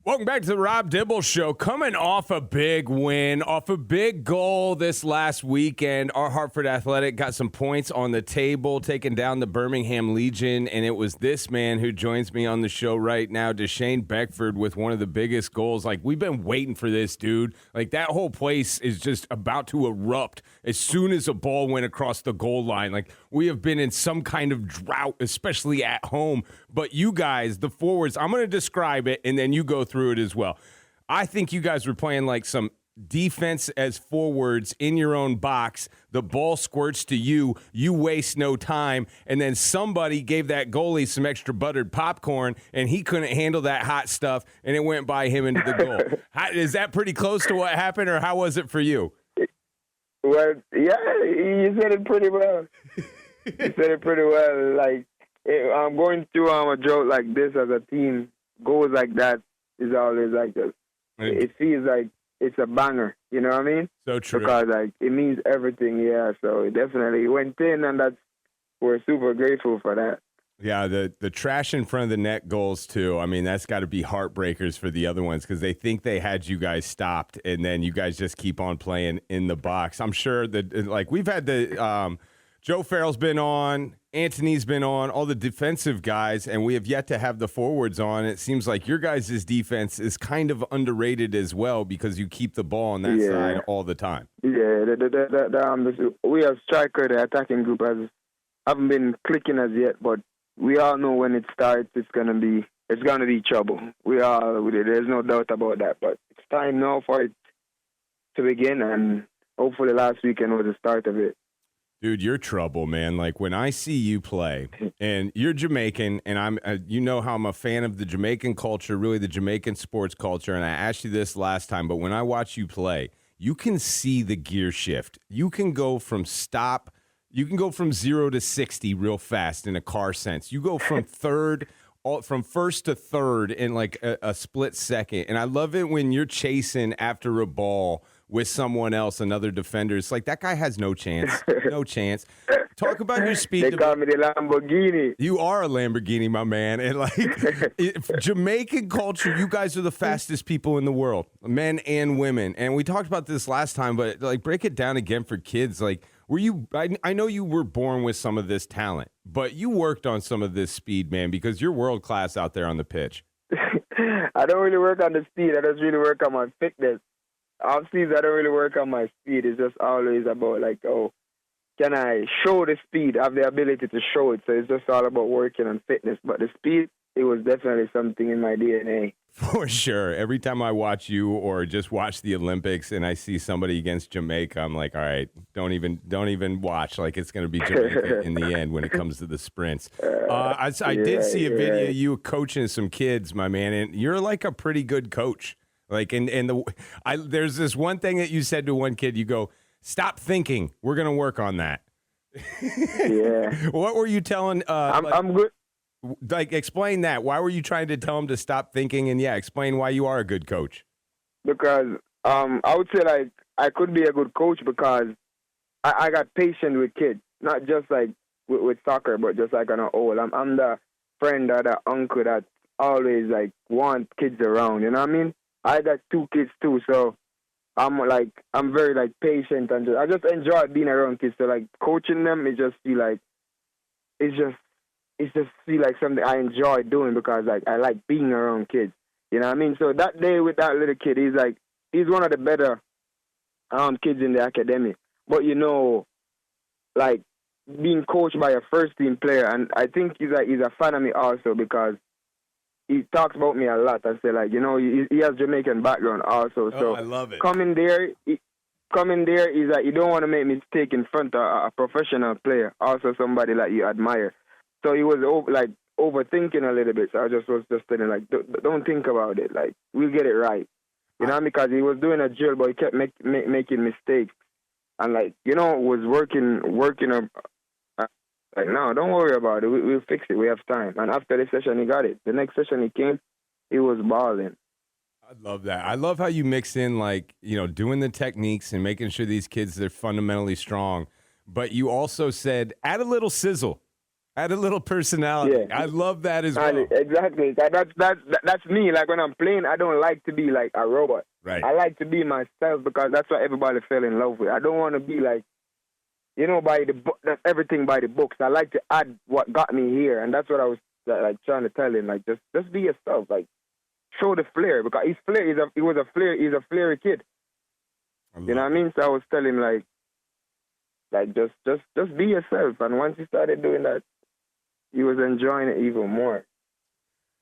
Welcome back to the Rob Dibble Show. Coming off a big win, off a big goal this last weekend, our Hartford Athletic got some points on the table, taking down the Birmingham Legion, and it was this man who joins me on the show right now, Deshane Beckford, with one of the biggest goals. Like, we've been waiting for this, dude. Like, that whole place is just about to erupt as soon as a ball went across the goal line. Like, we have been in some kind of drought, especially at home. But you guys, the forwards, I'm going to describe it, and then you go through it as well. I think you guys were playing like some defense as forwards in your own box. The ball squirts to you. You waste no time. And then somebody gave that goalie some extra buttered popcorn, and he couldn't handle that hot stuff, and it went by him into the goal. Is that pretty close to what happened, or how was it for you? Well, yeah, you said it pretty well. You said it pretty well. Like, I'm going through a drought like this as a team. Goals like that is always like this. It feels like it's a banger. You know what I mean? So true. Because like it means everything. Yeah. So it definitely went in, and we're super grateful for that. Yeah, the trash in front of the net goals too. I mean, that's got to be heartbreakers for the other ones because they think they had you guys stopped, and then you guys just keep on playing in the box. I'm sure that like we've had the Joe Farrell's been on, Anthony's been on, all the defensive guys, and we have yet to have the forwards on. It seems like your guys' defense is kind of underrated as well because you keep the ball on that side all the time. Yeah, we have striker, the attacking group haven't been clicking as yet, but we all know when it starts, it's gonna be trouble. There's no doubt about that. But it's time now for it to begin, and hopefully last weekend was the start of it. Dude, you're trouble, man. Like when I see you play, and you're Jamaican, and I'm, you know how I'm a fan of the Jamaican culture, really the Jamaican sports culture. And I asked you this last time, but when I watch you play, you can see the gear shift. You can go from 0 to 60 real fast in a car sense. You go from from first to third in like a split second. And I love it when you're chasing after a ball with someone else, another defender. It's like that guy has no chance. No chance. Talk about your speed. They call me the Lamborghini. You are a Lamborghini, my man. And like Jamaican culture, you guys are the fastest people in the world, men and women. And we talked about this last time, but like break it down again for kids. Like, were you? I know you were born with some of this talent, but you worked on some of this speed, man, because you're world class out there on the pitch. I don't really work on the speed. I just really work on my fitness. Off-season, I don't really work on my speed. It's just always about, like, can I show the speed? I have the ability to show it. So it's just all about working on fitness. But the speed, it was definitely something in my DNA. For sure. Every time I watch you or just watch the Olympics and I see somebody against Jamaica, I'm like, all right, don't even watch. Like it's going to be Jamaica in the end when it comes to the sprints. I did see a video of you coaching some kids, my man, and you're like a pretty good coach. Like, there's this one thing that you said to one kid. You go, "Stop thinking. We're gonna work on that." Yeah. What were you telling? I'm good. Like, explain that. Why were you trying to tell him to stop thinking? And explain why you are a good coach. Because I would say like I could be a good coach because I got patient with kids, not just like with soccer, but just like on a whole. I'm the friend or the uncle that always like want kids around. You know what I mean? I got 2 kids too, so I'm very like patient and I just enjoy being around kids. So like coaching them, it just feel like something I enjoy doing because like I like being around kids. You know what I mean? So that day with that little kid, he's one of the better kids in the academy. But like being coached by a first team player, and I think he's a fan of me also because he talks about me a lot. I say, like, he has Jamaican background also. So I love it. Coming there, he's like, you don't want to make mistake in front of a professional player, also somebody that you admire. So he was overthinking a little bit. So I was just telling him, like, don't think about it. Like, we'll get it right. Because he was doing a drill, but he kept making mistakes. And, like, was working up. Like, no, don't worry about it. We'll fix it. We have time. And after this session, he got it. The next session he came, he was balling. I love that. I love how you mix in, like, doing the techniques and making sure these kids, they're fundamentally strong. But you also said, add a little sizzle. Had a little personality. Yeah. I love that as well. Exactly. That's me. Like when I'm playing, I don't like to be like a robot. Right. I like to be myself because that's what everybody fell in love with. I don't want to be like, by the book. That's everything by the books. I like to add what got me here, and that's what I was like trying to tell him. Like just be yourself. Like show the flair because he's flair. He's a flary kid. You know what I mean? So I was telling him like just be yourself. And once he started doing that, he was enjoying it even more.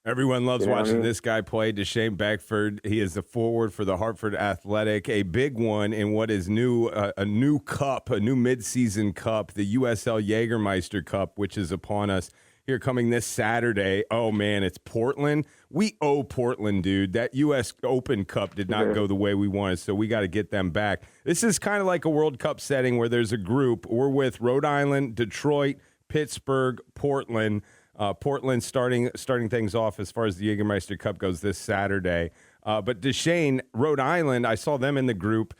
Everyone loves watching this guy play, Deshane Beckford. He is the forward for the Hartford Athletic, a big one in what is new, a new cup, a new midseason cup, the USL Jägermeister Cup, which is upon us here coming this Saturday. Oh, man, it's Portland. We owe Portland, dude. That U.S. Open Cup did not go the way we wanted, so we got to get them back. This is kind of like a World Cup setting where there's a group. We're with Rhode Island, Detroit, Pittsburgh, Portland. Portland starting things off as far as the Jägermeister Cup goes this Saturday. But Deshane, Rhode Island, I saw them in the group,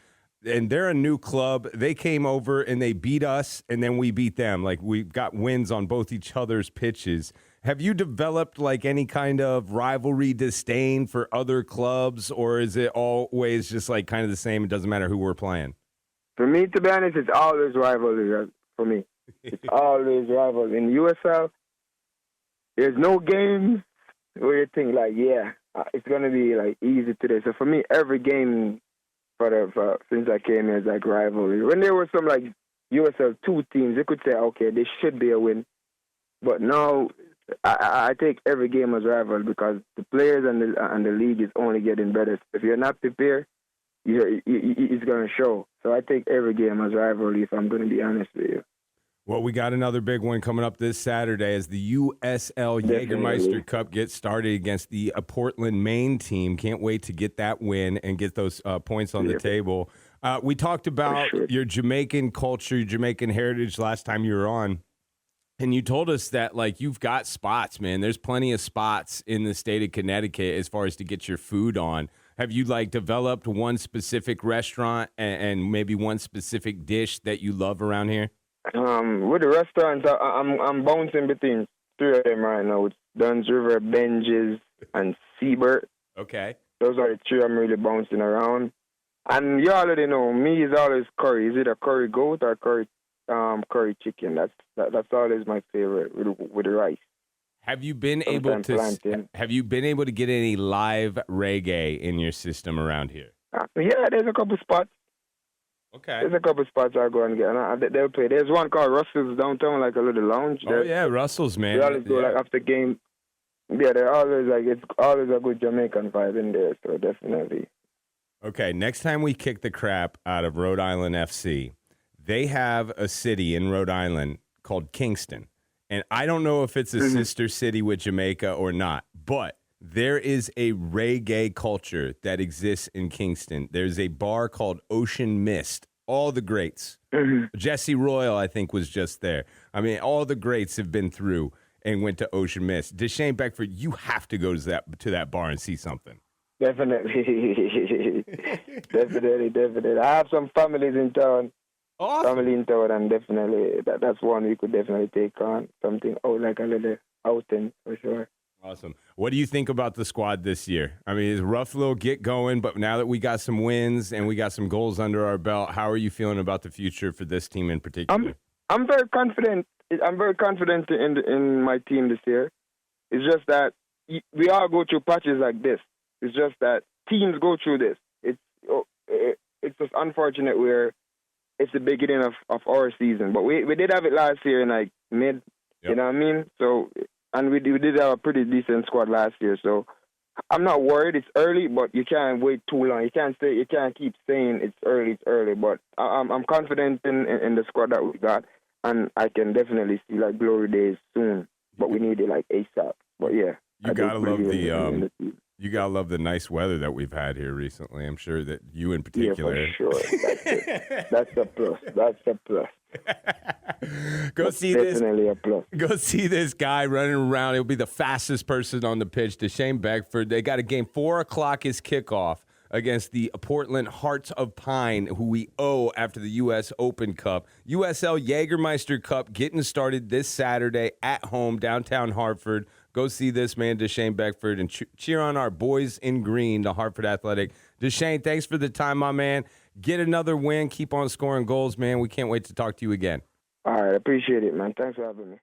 and they're a new club. They came over and they beat us, and then we beat them. Like, we got wins on both each other's pitches. Have you developed like any kind of rivalry disdain for other clubs, or is it always just like kind of the same? It doesn't matter who we're playing. For me, to be honest, it's always rivalry for me. It's always rivalry. In USL, there's no games where you think like, it's gonna be like easy today. So for me, every game since I came here is like rivalry. When there were some like USL 2 teams, you could say, okay, this should be a win. But now I take every game as rival because the players and the league is only getting better. If you're not prepared, it's gonna show. So I take every game as rivalry. If I'm gonna be honest with you. Well, we got another big one coming up this Saturday as the USL Jägermeister Cup gets started against the Portland, Maine team. Can't wait to get that win and get those points on the table. We talked about your Jamaican culture, your Jamaican heritage last time you were on, and you told us that, like, you've got spots, man. There's plenty of spots in the state of Connecticut as far as to get your food on. Have you, like, developed one specific restaurant and maybe one specific dish that you love around here? With the restaurants, I'm bouncing between 3 of them right now. It's Duns River, Benji's, and Seabird. Okay. Those are the 3 I'm really bouncing around. And you already know, me is always curry. Is it a curry goat or curry chicken? That's always my favorite with the rice. Have you been able to get any live reggae in your system around here? Yeah, there's a couple spots. Okay. There's a couple spots I go and get, and they'll play. There's one called Russell's downtown, like a little lounge. Oh, yeah, Russell's, man. They always go, like, after game. Yeah, they're always, like, it's always a good Jamaican vibe in there, so definitely. Okay, next time we kick the crap out of Rhode Island FC, they have a city in Rhode Island called Kingston. And I don't know if it's a sister city with Jamaica or not, but there is a reggae culture that exists in Kingston. There's a bar called Ocean Mist. All the greats. Jesse Royal, I think, was just there. I mean, all the greats have been through and went to Ocean Mist. Deshane Beckford, you have to go to that bar and see something. Definitely. Definitely. I have some families in town. Awesome. Family in town, and definitely that's one we could definitely take on. Something like a little outing for sure. Awesome. What do you think about the squad this year? I mean, it's a rough little get going, but now that we got some wins and we got some goals under our belt, how are you feeling about the future for this team in particular? I'm very confident. I'm very confident in my team this year. It's just that we all go through patches like this. It's just that teams go through this. It's just unfortunate where it's the beginning of our season, but we did have it last year in like mid. Yep. You know what I mean? So. And we did have a pretty decent squad last year, so I'm not worried. It's early, but you can't wait too long. You can't keep saying it's early. But I'm confident in the squad that we got, and I can definitely see like glory days soon. But we need it like ASAP. But yeah, you gotta love the nice weather that we've had here recently. I'm sure that you in particular. Yeah, for sure. That's a plus. Go see this guy running around. He'll be the fastest person on the pitch. Deshane Beckford. They got a game 4:00 is kickoff against the Portland Hearts of Pine, who we owe after the U.S. Open Cup. USL Jägermeister Cup getting started this Saturday at home, downtown Hartford. Go see this man, Deshane Beckford, and cheer on our boys in green, the Hartford Athletic. Deshane, thanks for the time, my man. Get another win. Keep on scoring goals, man. We can't wait to talk to you again. All right, appreciate it, man. Thanks for having me.